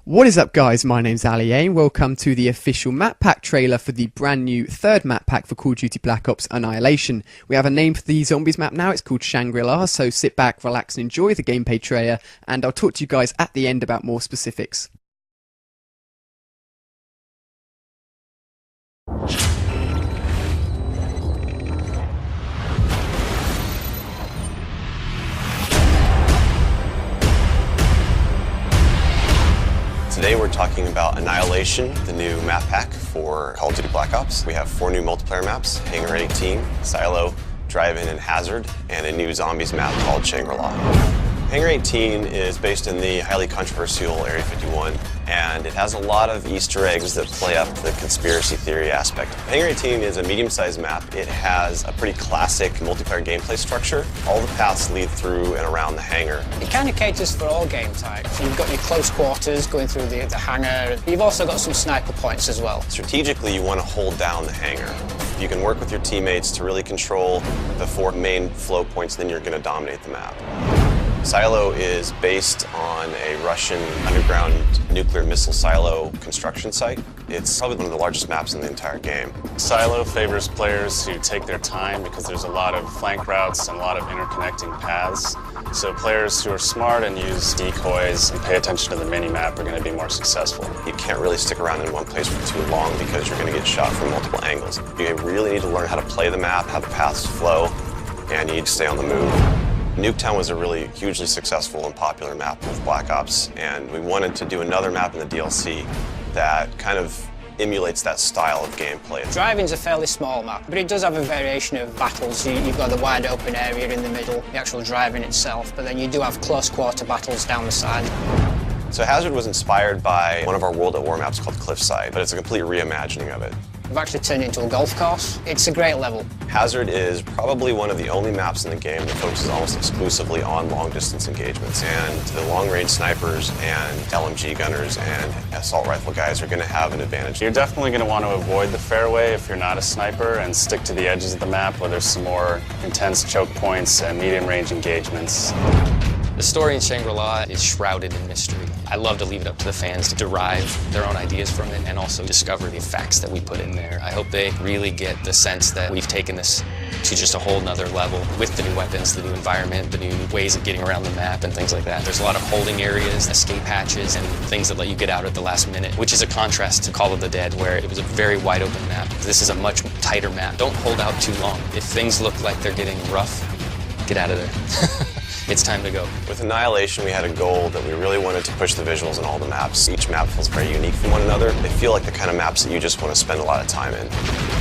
What is up, guys? My name's Ali A. Welcome to the official map pack trailer for the brand new third map pack for Call of Duty Black Ops Annihilation. We have a name for the zombies map now. It's called Shangri-La, so sit back, relax and enjoy the gameplay trailer, and I'll talk to you guys at the end about more specifics. Today we're talking about Annihilation, the new map pack for Call of Duty Black Ops. We have 4 new multiplayer maps: Hangar 18, Silo, Drive-In, and Hazard, and a new zombies map called Shangri-La. Hangar 18 is based in the highly controversial Area 51, and it has a lot of Easter eggs that play up the conspiracy theory aspect. Hangar 18 is a medium-sized map. It has a pretty classic multiplayer gameplay structure. All the paths lead through and around the hangar. It kind of caters for all game types. You've got your close quarters going through the hangar. You've also got some sniper points as well. Strategically, you want to hold down the hangar. If you can work with your teammates to really control the 4 main flow points, then you're going to dominate the map. Silo is based on a Russian underground nuclear missile silo construction site. It's probably one of the largest maps in the entire game. Silo favors players who take their time because there's a lot of flank routes and a lot of interconnecting paths. So players who are smart and use decoys and pay attention to the mini-map are going to be more successful. You can't really stick around in one place for too long because you're going to get shot from multiple angles. You really need to learn how to play the map, how the paths flow, and you need to stay on the move. Nuketown was a really hugely successful and popular map with Black Ops, and we wanted to do another map in the DLC that kind of emulates that style of gameplay. Drive-In's a fairly small map, but it does have a variation of battles. You've got the wide open area in the middle, the actual Drive-In itself, but then you do have close quarter battles down the side. So Hazard was inspired by one of our World at War maps called Cliffside, but it's a complete reimagining of it. We've actually turned it into a golf course. It's a great level. Hazard is probably one of the only maps in the game that focuses almost exclusively on long-distance engagements, and the long-range snipers and LMG gunners and assault rifle guys are going to have an advantage. You're definitely going to want to avoid the fairway if you're not a sniper and stick to the edges of the map where there's some more intense choke points and medium-range engagements. The story in Shangri-La is shrouded in mystery. I love to leave it up to the fans to derive their own ideas from it and also discover the facts that we put in there. I hope they really get the sense that we've taken this to just a whole nother level with the new weapons, the new environment, the new ways of getting around the map and things like that. There's a lot of holding areas, escape hatches, and things that let you get out at the last minute, which is a contrast to Call of the Dead, where it was a very wide open map. This is a much tighter map. Don't hold out too long. If things look like they're getting rough, get out of there. It's time to go. With Annihilation, we had a goal that we really wanted to push the visuals in all the maps. Each map feels very unique from one another. They feel like the kind of maps that you just want to spend a lot of time in.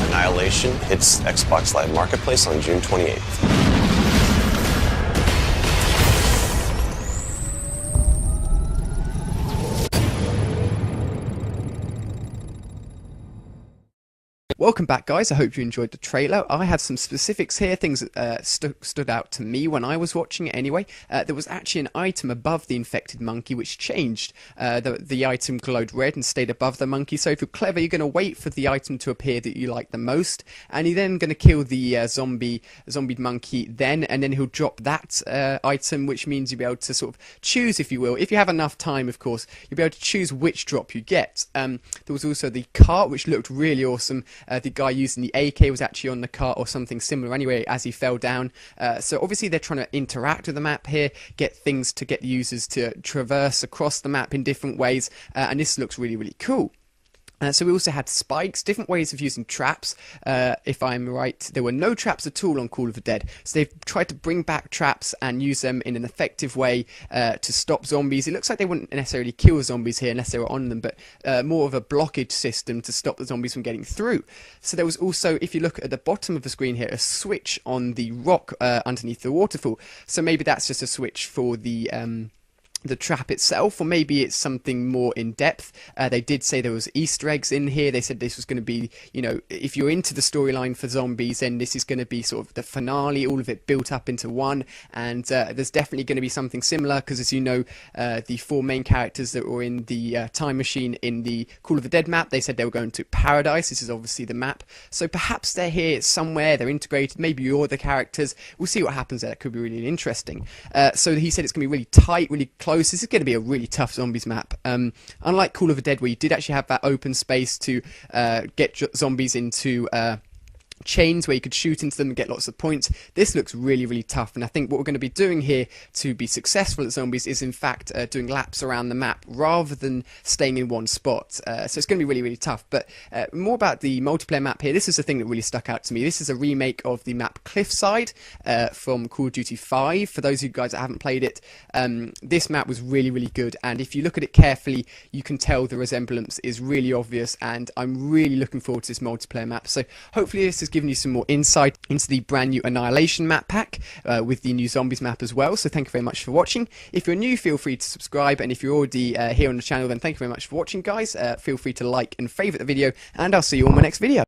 Annihilation hits Xbox Live Marketplace on June 28th. Welcome back, guys. I hope you enjoyed the trailer. I have some specifics here, things that stood out to me when I was watching it anyway. There was actually an item above the infected monkey which changed. The item glowed red and stayed above the monkey, so if you're clever, you're going to wait for the item to appear that you like the most, and you're then going to kill the zombied monkey then, and then he'll drop that item, which means you'll be able to sort of choose, if you will. If you have enough time, of course, you'll be able to choose which drop you get. There was also the cart, which looked really awesome. The guy using the AK was actually on the cart or something similar anyway as he fell down. So obviously they're trying to interact with the map here, get things to get users to traverse across the map in different ways, and this looks really, really cool. So we also had spikes, different ways of using traps. If I'm right, there were no traps at all on Call of the Dead. So they've tried to bring back traps and use them in an effective way to stop zombies. It looks like they wouldn't necessarily kill zombies here unless they were on them, but more of a blockage system to stop the zombies from getting through. So there was also, if you look at the bottom of the screen here, a switch on the rock underneath the waterfall. So maybe that's just a switch for the trap itself, or maybe it's something more in depth. They did say there was Easter eggs in here. They said this was going to be, you know, if you're into the storyline for zombies, then this is going to be sort of the finale, all of it built up into one, and there's definitely going to be something similar, because as you know, the 4 main characters that were in the time machine in the Call of the Dead map, they said they were going to Paradise. This is obviously the map, so perhaps they're here somewhere, they're integrated, maybe you're the characters. We'll see what happens there. That could be really interesting. So he said it's going to be really tight, really close. This is going to be a really tough zombies map. Unlike Call of the Dead, where you did actually have that open space to get zombies into chains where you could shoot into them and get lots of points, this looks really, really tough. And I think what we're going to be doing here to be successful at zombies is in fact doing laps around the map rather than staying in one spot. So it's going to be really, really tough. But more about the multiplayer map here. This is the thing that really stuck out to me. This is a remake of the map Cliffside from Call of Duty 5. For those of you guys that haven't played it, this map was really, really good. And if you look at it carefully, you can tell the resemblance is really obvious. And I'm really looking forward to this multiplayer map. So hopefully this is giving you some more insight into the brand new Annihilation map pack with the new zombies map as well. So thank you very much for watching. If you're new, feel free to subscribe, and if you're already here on the channel, then thank you very much for watching, guys. Feel free to like and favourite the video, and I'll see you on my next video.